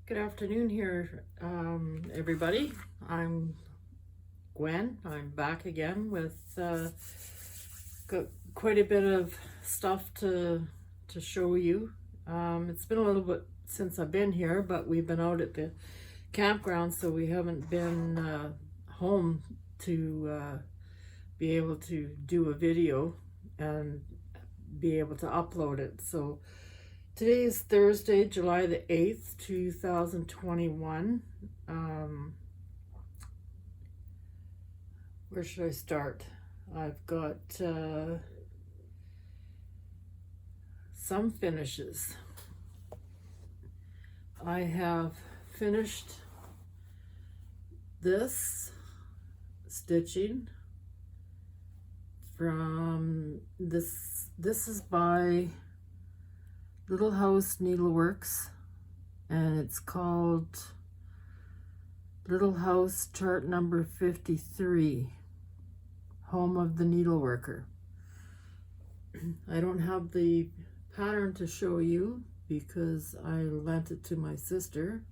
Good afternoon here, everybody. I'm Gwen. I'm back again with got quite a bit of stuff to show you. It's been a little bit since I've been here, but we've been out at the campground, so we haven't been home to be able to do a video and be able to upload it. So today is Thursday, July the 8th, 2021. Where should I start? I've got some finishes. I have finished this stitching from this is by Little House Needleworks, and it's called Little House chart number 53, Home of the Needleworker. I don't have the pattern to show you because I lent it to my sister,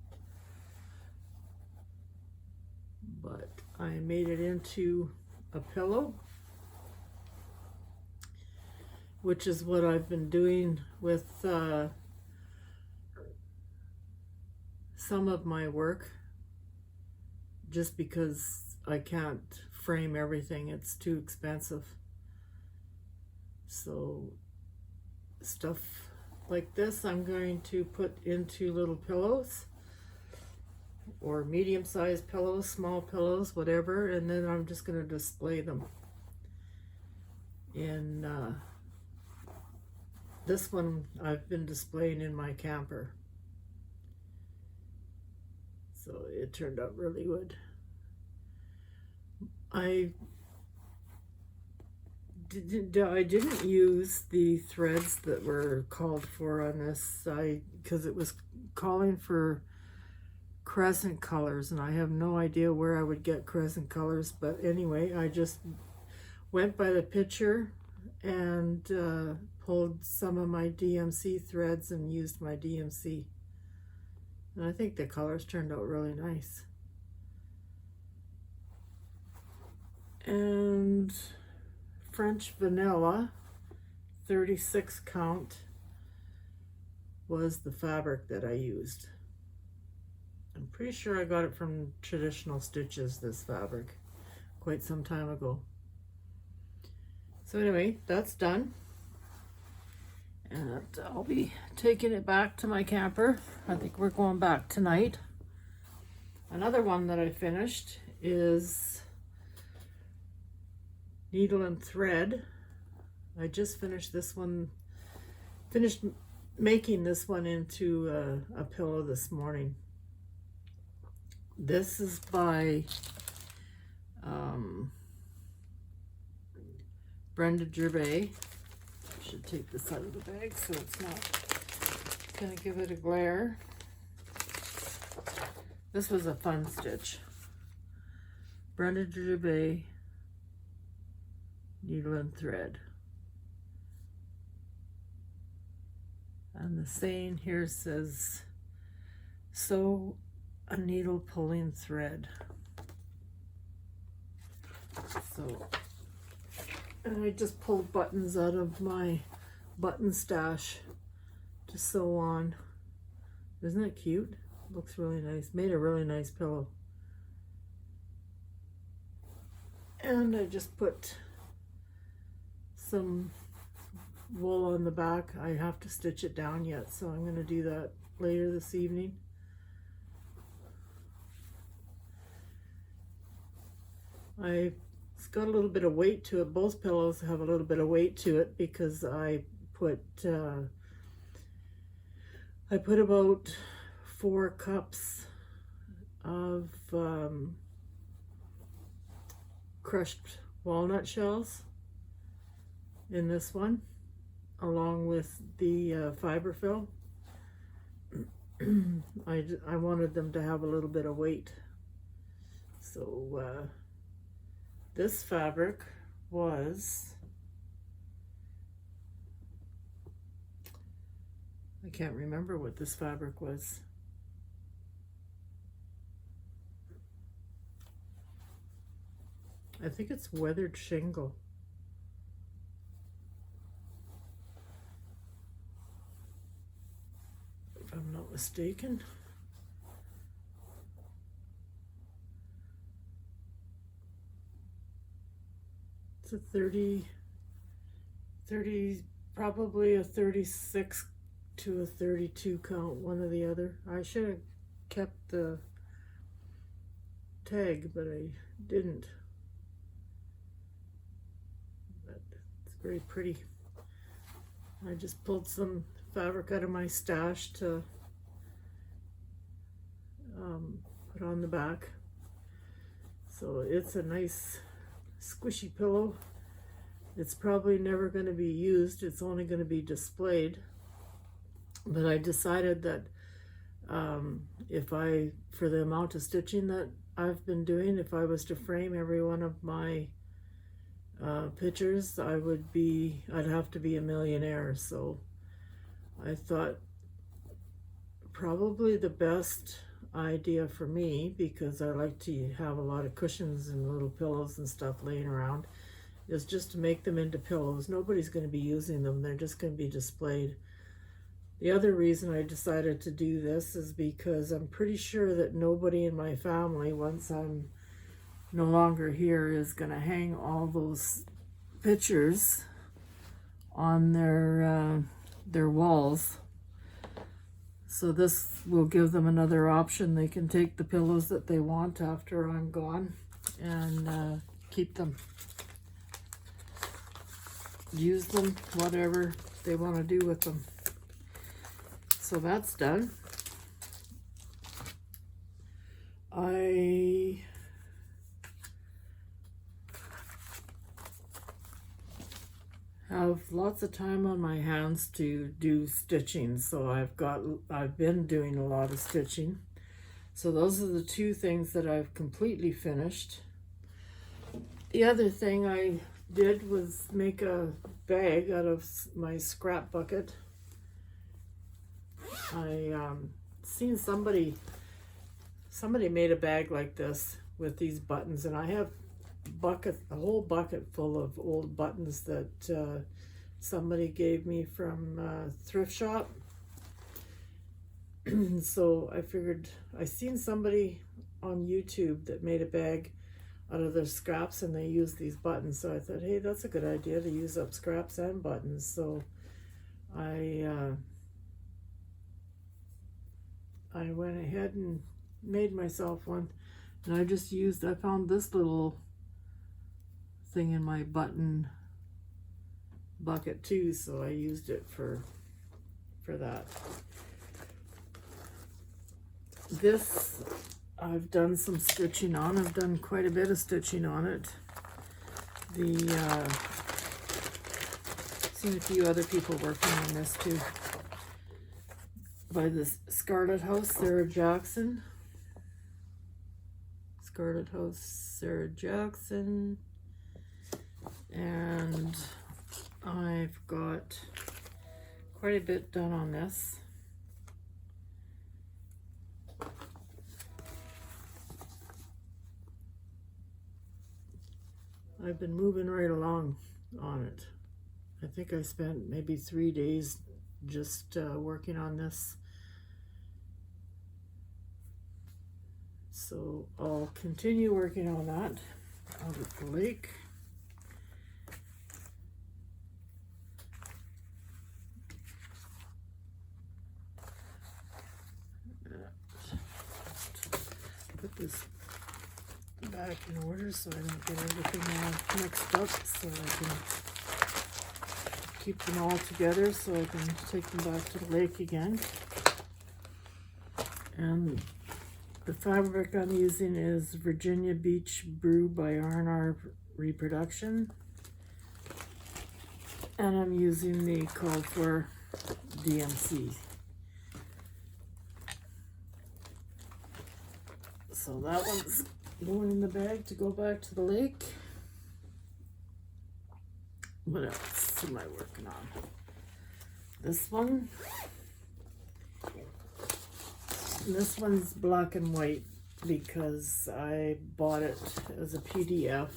but I made it into a pillow, which is what I've been doing with some of my work, just because I can't frame everything. It's too expensive. So stuff like this I'm going to put into little pillows, or medium-sized pillows, small pillows, whatever, and then I'm just going to display them in this one I've been displaying in my camper. So it turned out really good. I didn't use the threads that were called for on this, because it was calling for crescent colors, and I have no idea where I would get crescent colors. But anyway, I just went by the picture and pulled some of my DMC threads and used my DMC, and I think the colors turned out really nice. And French vanilla 36 count was the fabric that I used. I'm pretty sure I got it from Traditional Stitches, this fabric, quite some time ago. So anyway, that's done, and I'll be taking it back to my camper. I think we're going back tonight. Another one that I finished is Needle and Thread. I just finished this one, finished making this one into a pillow this morning. This is by Brenda. I should take this out of the bag so it's not going to give it a glare. This was a fun stitch. Brenda Needle and Thread. And the saying here says, sew a needle pulling thread. So, and I just pulled buttons out of my button stash to sew on. Isn't that cute? Looks really nice. Made a really nice pillow. And I just put some wool on the back. I have to stitch it down yet, so I'm going to do that later this evening. It's got a little bit of weight to it. Both pillows have a little bit of weight to it because I put about 4 cups of crushed walnut shells in this one, along with the fiberfill. I wanted them to have a little bit of weight. So this fabric was, I can't remember what this fabric was. I think it's weathered shingle, if I'm not mistaken. It's a 30, probably a 36 to a 32 count, one or the other. I should have kept the tag, but I didn't. But it's very pretty. I just pulled some fabric out of my stash to put on the back. So it's a nice squishy pillow. It's probably never going to be used. It's only going to be displayed. But I decided that for the amount of stitching that I've been doing, if I was to frame every one of my pictures, I'd have to be a millionaire. So I thought probably the best idea for me, because I like to have a lot of cushions and little pillows and stuff laying around, is just to make them into pillows. Nobody's going to be using them. They're just going to be displayed. The other reason I decided to do this is because I'm pretty sure that nobody in my family, once I'm no longer here, is going to hang all those pictures on their walls. So this will give them another option. They can take the pillows that they want after I'm gone and keep them. Use them, whatever they want to do with them. So that's done. I have lots of time on my hands to do stitching, so I've been doing a lot of stitching. So those are the two things that I've completely finished. The other thing I did was make a bag out of my scrap bucket. I seen somebody made a bag like this with these buttons, and I have a whole bucket full of old buttons that somebody gave me from a thrift shop. So I figured, I seen somebody on YouTube that made a bag out of their scraps and they used these buttons, so I thought, hey, that's a good idea to use up scraps and buttons. So I went ahead and made myself one, and I found this little thing in my button bucket too, so I used it for that. This I've done some stitching on. I've done quite a bit of stitching on it. Seen a few other people working on this too. By the Scarlet Host, Sarah Jackson. Scarlet Host, Sarah Jackson. And I've got quite a bit done on this. I've been moving right along on it. I think I spent maybe 3 days just working on this. So I'll continue working on that out at the lake. Put this back in order so I don't get everything all mixed up, so I can keep them all together so I can take them back to the lake again. And the fabric I'm using is Virginia Beach Brew by R&R Reproduction. And I'm using the called for DMC. So that one's going in the bag to go back to the lake. What else am I working on? This one. This one's black and white because I bought it as a PDF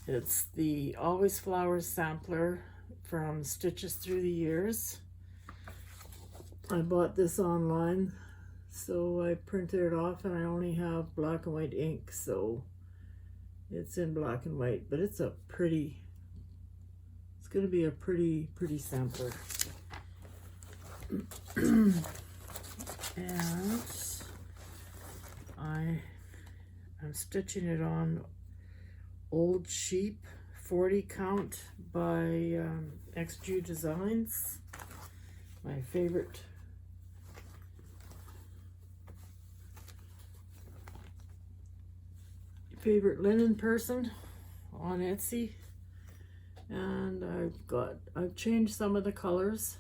It's the Always Flowers sampler from Stitches Through the Years. I bought this online, so I printed it off, and I only have black and white ink, so it's in black and white, but it's going to be a pretty sampler. And I'm stitching it on Old Sheep 40 count by XG Designs, my favorite linen person on Etsy. And I've changed some of the colors.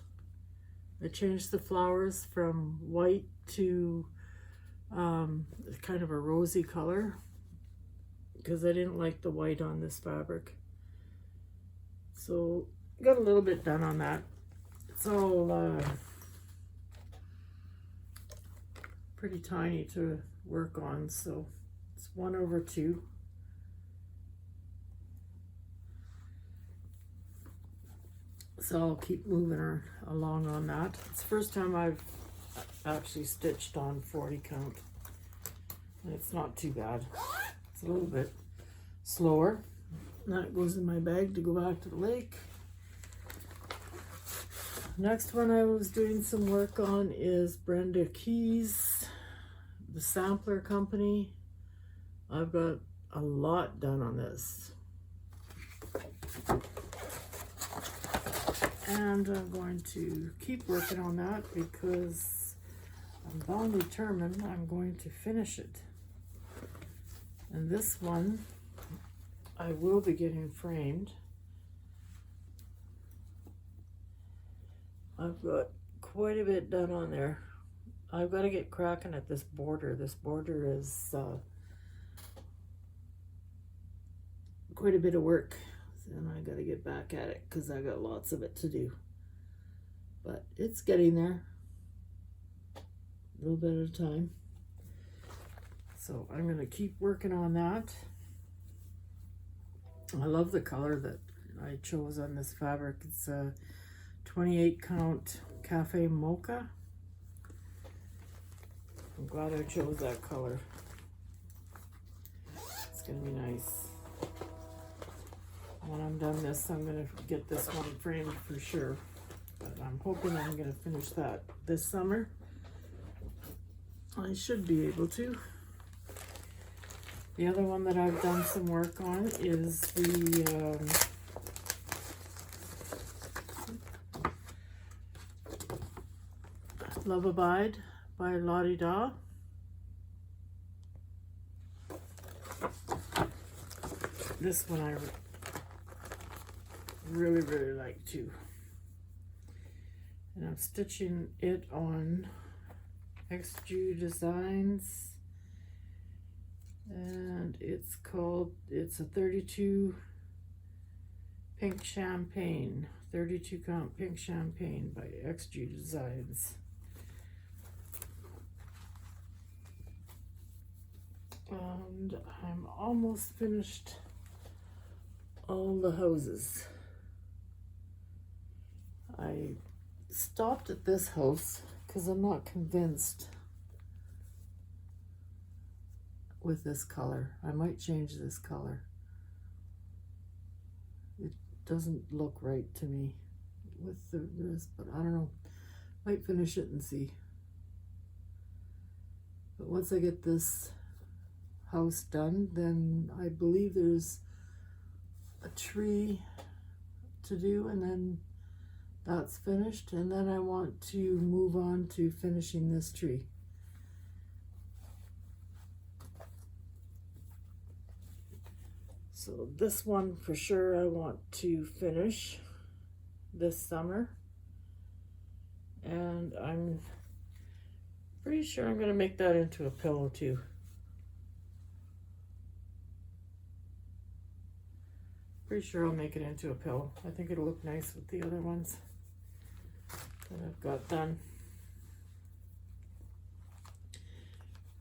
I changed the flowers from white to kind of a rosy color, because I didn't like the white on this fabric. So got a little bit done on that. It's all pretty tiny to work on, so it's 1/2. So I'll keep moving her along on that. It's the first time I've actually stitched on 40 count. And it's not too bad. It's a little bit slower. That goes in my bag to go back to the lake. Next one I was doing some work on is Brenda Keys, the Sampler Company. I've got a lot done on this. And I'm going to keep working on that because I'm bound determined I'm going to finish it. And this one I will be getting framed. I've got quite a bit done on there. I've got to get cracking at this border. This border is quite a bit of work. And I got to get back at it because I got lots of it to do. But it's getting there. A little bit at a time. So I'm going to keep working on that. I love the color that I chose on this fabric. It's a 28 count Cafe Mocha. I'm glad I chose that color. It's going to be nice. When I'm done this, I'm going to get this one framed for sure. But I'm hoping I'm going to finish that this summer. I should be able to. The other one that I've done some work on is the Love Abide by Lottie Da. This one I really like too. And I'm stitching it on XG Designs, and it's a 32 Pink Champagne, 32 count Pink Champagne by XG Designs. And I'm almost finished all the houses. I stopped at this house because I'm not convinced with this color. I might change this color. It doesn't look right to me with this, but I don't know. Might finish it and see. But once I get this house done, then I believe there's a tree to do, and then that's finished, and then I want to move on to finishing this tree. So this one for sure I want to finish this summer, and I'm pretty sure I'm going to make that into a pillow too. Pretty sure I'll make it into a pillow. I think it'll look nice with the other ones that I've got done.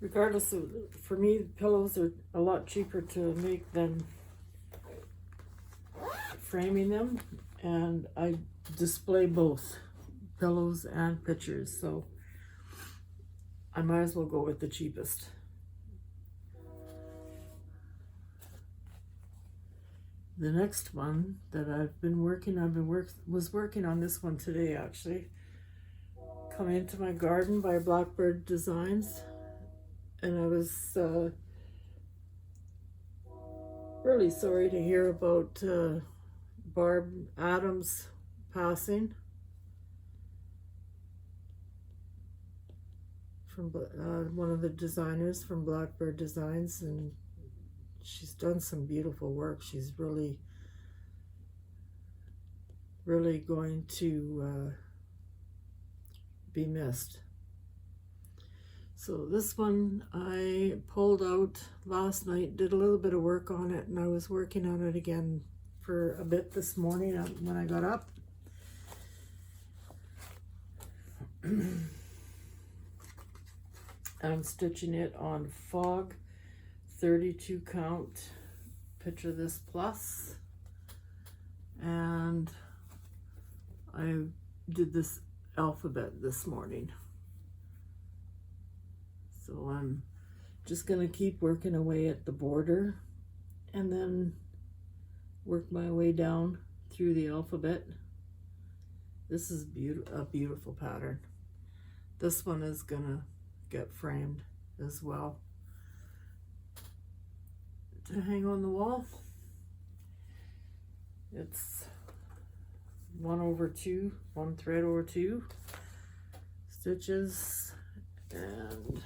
Regardless of, for me, pillows are a lot cheaper to make than framing them, and I display both pillows and pictures, so I might as well go with the cheapest. The next one that I've been working on, was working on this one today actually. Come Into My Garden by Blackbird Designs, and I was really sorry to hear about Barb Adams passing from one of the designers from Blackbird Designs, and she's done some beautiful work. She's really going to be missed. So this one I pulled out last night, did a little bit of work on it, and I was working on it again for a bit this morning when I got up. I'm stitching it on Fog 32 count Picture This Plus, and I did this alphabet this morning. So I'm just gonna keep working away at the border and then work my way down through the alphabet. This is a beautiful pattern. This one is gonna get framed as well to hang on the wall. It's 1/2, 1 thread over 2 stitches, and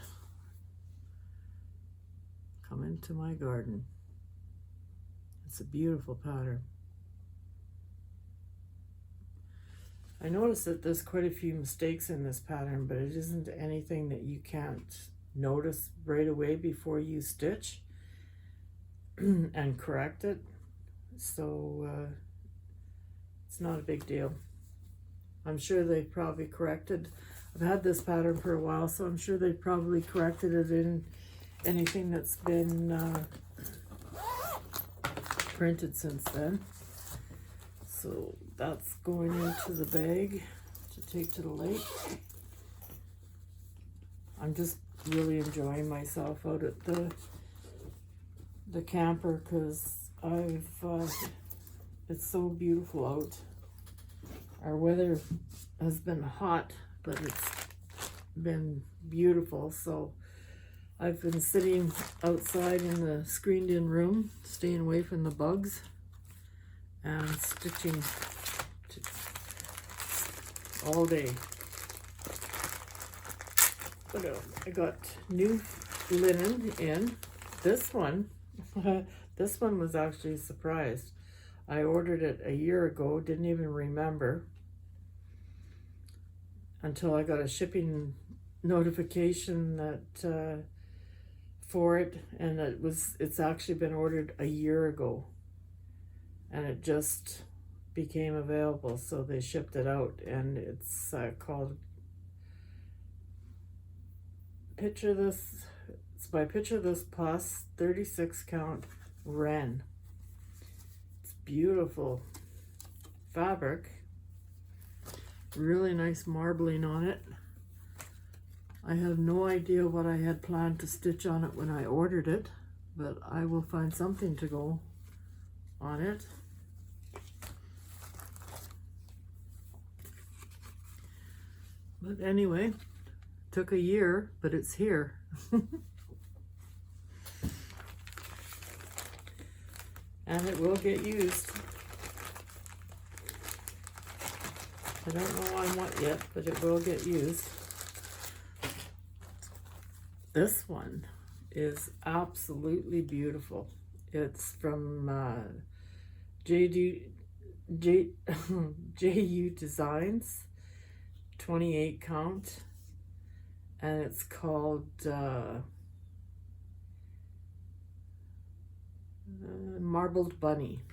Come Into My Garden. It's a beautiful pattern. I noticed that there's quite a few mistakes in this pattern, but it isn't anything that you can't notice right away before you stitch and correct it. So it's not a big deal. I'm sure they probably corrected. I've had this pattern for a while, so I'm sure they probably corrected it in anything that's been printed since then. So that's going into the bag to take to the lake. I'm just really enjoying myself out at the camper, because it's so beautiful out. Our weather has been hot, but it's been beautiful, so I've been sitting outside in the screened-in room, staying away from the bugs, and stitching all day. But I got new linen in. This one, this one was actually a surprise. I ordered it a year ago, didn't even remember until I got a shipping notification that for it, and it's actually been ordered a year ago, and it just became available, so they shipped it out, and it's called Picture This. It's by Picture This Plus 36 count Wren. It's beautiful fabric, really nice marbling on it. I have no idea what I had planned to stitch on it when I ordered it, but I will find something to go on it. But anyway, took a year, but it's here. And it will get used. I don't know on what yet, but it will get used. This one is absolutely beautiful. It's from JU Designs, 28 count, and it's called Marbled Bunny.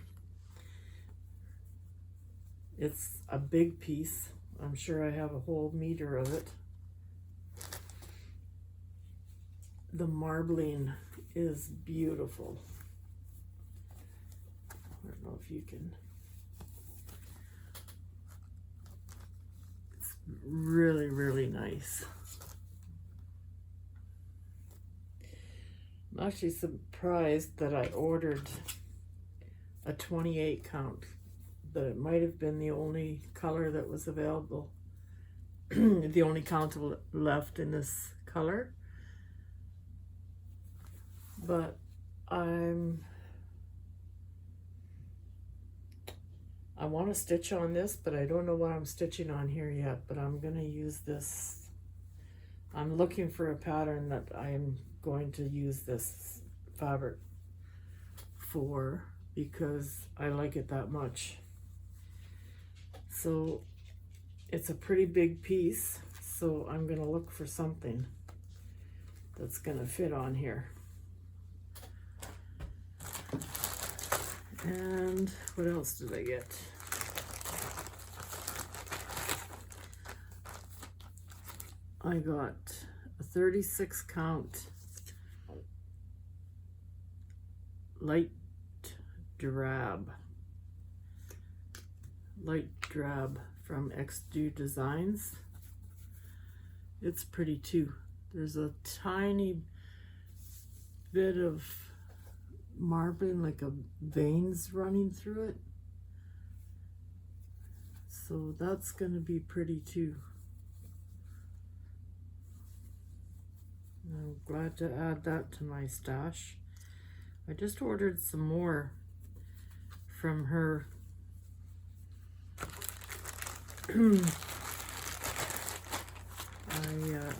It's a big piece. I'm sure I have a whole meter of it. The marbling is beautiful. I don't know if you can really, really nice. I'm actually surprised that I ordered a 28 count, but it might have been the only color that was available. The only count left in this color. But I want to stitch on this, but I don't know what I'm stitching on here yet, but I'm going to use this. I'm looking for a pattern that I'm going to use this fabric for because I like it that much. So it's a pretty big piece, so I'm going to look for something that's going to fit on here. And what else did I get? I got a 36 count light drab from XD Designs. It's pretty too. There's a tiny bit of marbling, like a veins running through it, so that's gonna be pretty too. I'm glad to add that to my stash. I just ordered some more from her.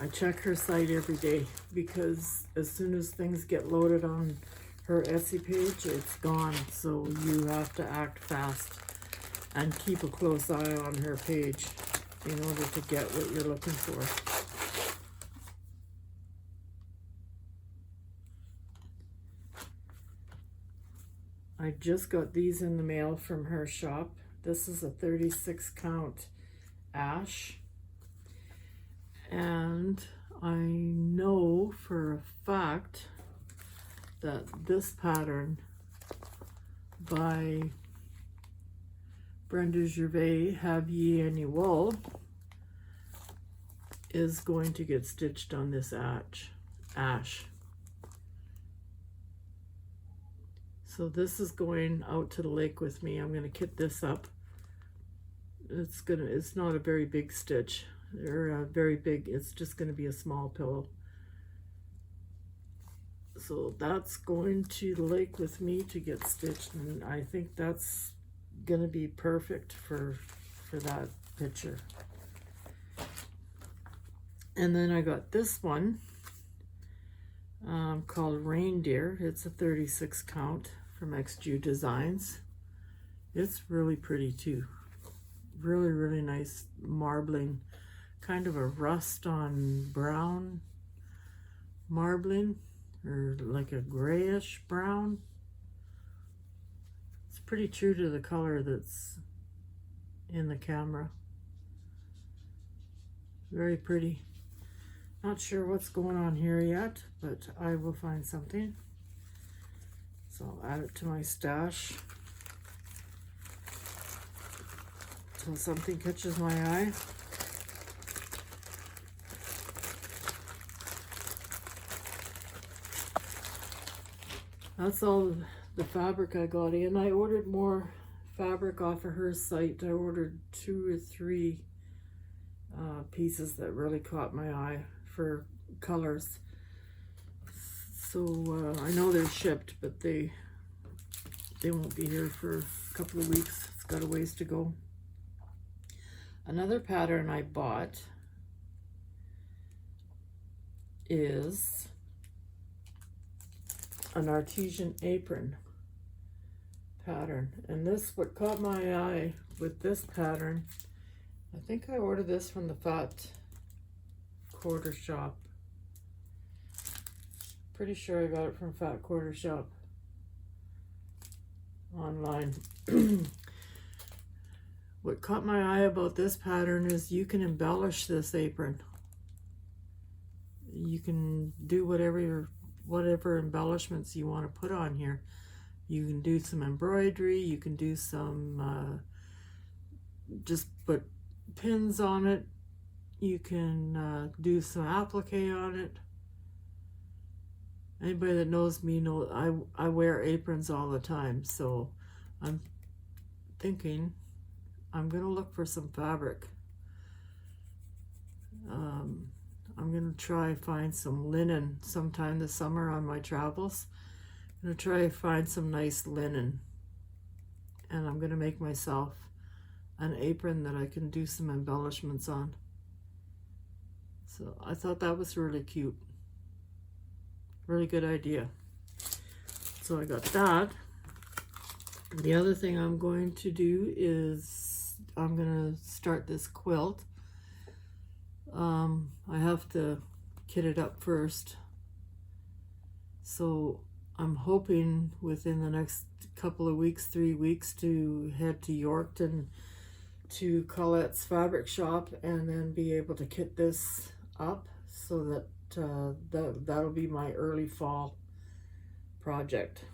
I check her site every day because as soon as things get loaded on her Etsy page, it's gone. So you have to act fast and keep a close eye on her page in order to get what you're looking for. I just got these in the mail from her shop. This is a 36 count ash. And I know for a fact that this pattern by Brenda Have Ye Any Wool is going to get stitched on this ash. So this is going out to the lake with me. I'm going to kit this up. It's not a very big stitch. They're very big. It's just going to be a small pillow. So that's going to the lake with me to get stitched, and I think that's going to be perfect for that picture. And then I got this one called Reindeer. It's a 36 count from XD Designs. It's really pretty too. Really, really nice marbling, kind of a rust on brown marbling, or like a grayish brown. It's pretty true to the color that's in the camera. Very pretty. Not sure what's going on here yet, but I will find something. So I'll add it to my stash until something catches my eye. That's all the fabric I got in. I ordered more fabric off of her site. I ordered 2 or 3 pieces that really caught my eye for colors. So I know they're shipped, but they won't be here for a couple of weeks. It's got a ways to go. Another pattern I bought is an artesian apron pattern, and what caught my eye with this pattern, I think I ordered this from the Fat Quarter Shop. Pretty sure I got it from Fat Quarter Shop online. What caught my eye about this pattern is you can embellish this apron. You can do whatever embellishments you want to put on here. You can do some embroidery, you can do some just put pins on it, You can do some applique on it. Anybody that knows me knows I wear aprons all the time, so I'm thinking I'm gonna look for some fabric. I'm gonna try find some linen sometime this summer on my travels. I'm gonna try to find some nice linen, and I'm gonna make myself an apron that I can do some embellishments on. So I thought that was really cute. Really good idea. So I got that. The other thing I'm going to do is I'm gonna start this quilt. I have to kit it up first. So I'm hoping within the next couple of weeks, 3 weeks, to head to Yorkton to Colette's fabric shop and then be able to kit this up so that that'll be my early fall project.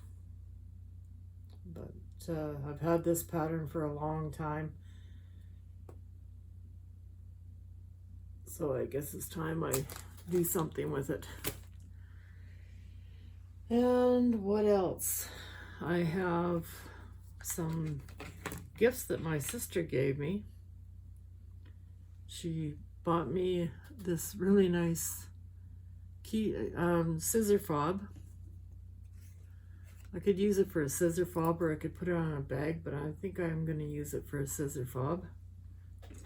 But I've had this pattern for a long time, so I guess it's time I do something with it. And what else? I have some gifts that my sister gave me. She bought me this really nice scissor fob. I could use it for a scissor fob, or I could put it on a bag, but I think I'm going to use it for a scissor fob.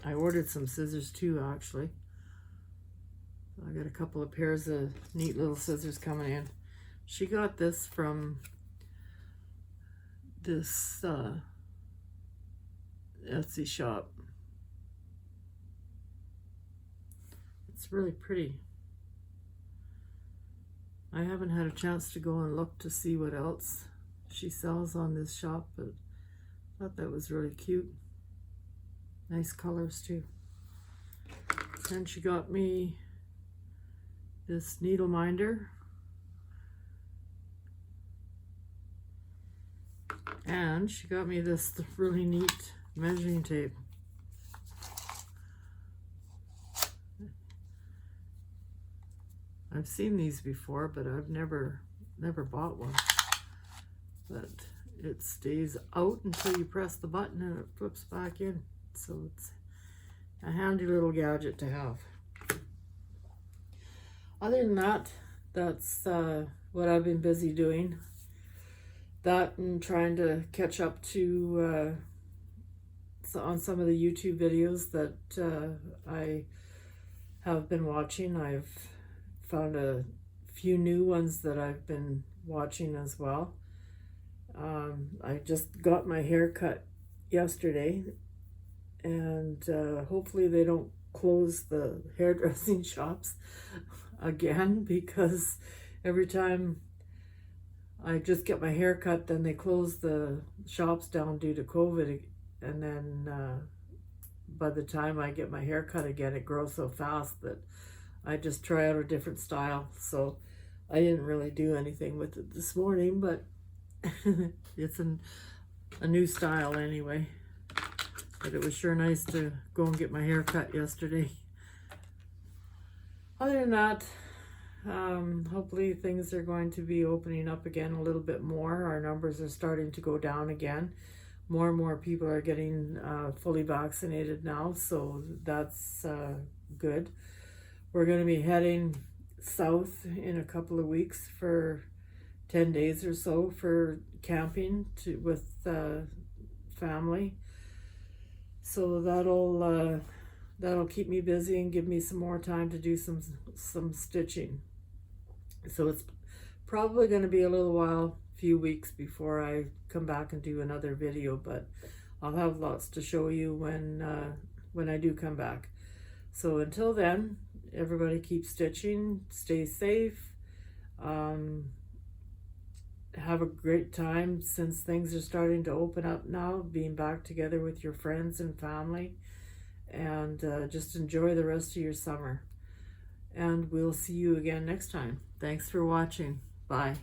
I ordered some scissors too, actually. I got a couple of pairs of neat little scissors coming in. She got this from this Etsy shop. It's really pretty. I haven't had a chance to go and look to see what else she sells on this shop, but I thought that was really cute. Nice colors too. And she got me this needle minder. And she got me this really neat measuring tape. I've seen these before, but I've never bought one. But it stays out until you press the button and it flips back in. So it's a handy little gadget to have. Other than that, that's what I've been busy doing. That and trying to catch up to on some of the YouTube videos that I have been watching. I've found a few new ones that I've been watching as well. I just got my hair cut yesterday, and hopefully they don't close the hairdressing shops again, because every time I just get my hair cut, then they close the shops down due to COVID, and then by the time I get my hair cut again, it grows so fast that I just try out a different style. So I didn't really do anything with it this morning, but it's a new style anyway. But it was sure nice to go and get my hair cut yesterday. Other than that, hopefully things are going to be opening up again a little bit more. Our numbers are starting to go down again. More and more people are getting fully vaccinated now, so that's good. We're going to be heading south in a couple of weeks for 10 days or so for camping with family. So that'll keep me busy and give me some more time to do some stitching. So it's probably going to be a little while, few weeks, before I come back and do another video, but I'll have lots to show you when I do come back. So until then, everybody keep stitching, stay safe, have a great time since things are starting to open up now, being back together with your friends and family, and just enjoy the rest of your summer. And we'll see you again next time. Thanks for watching. Bye.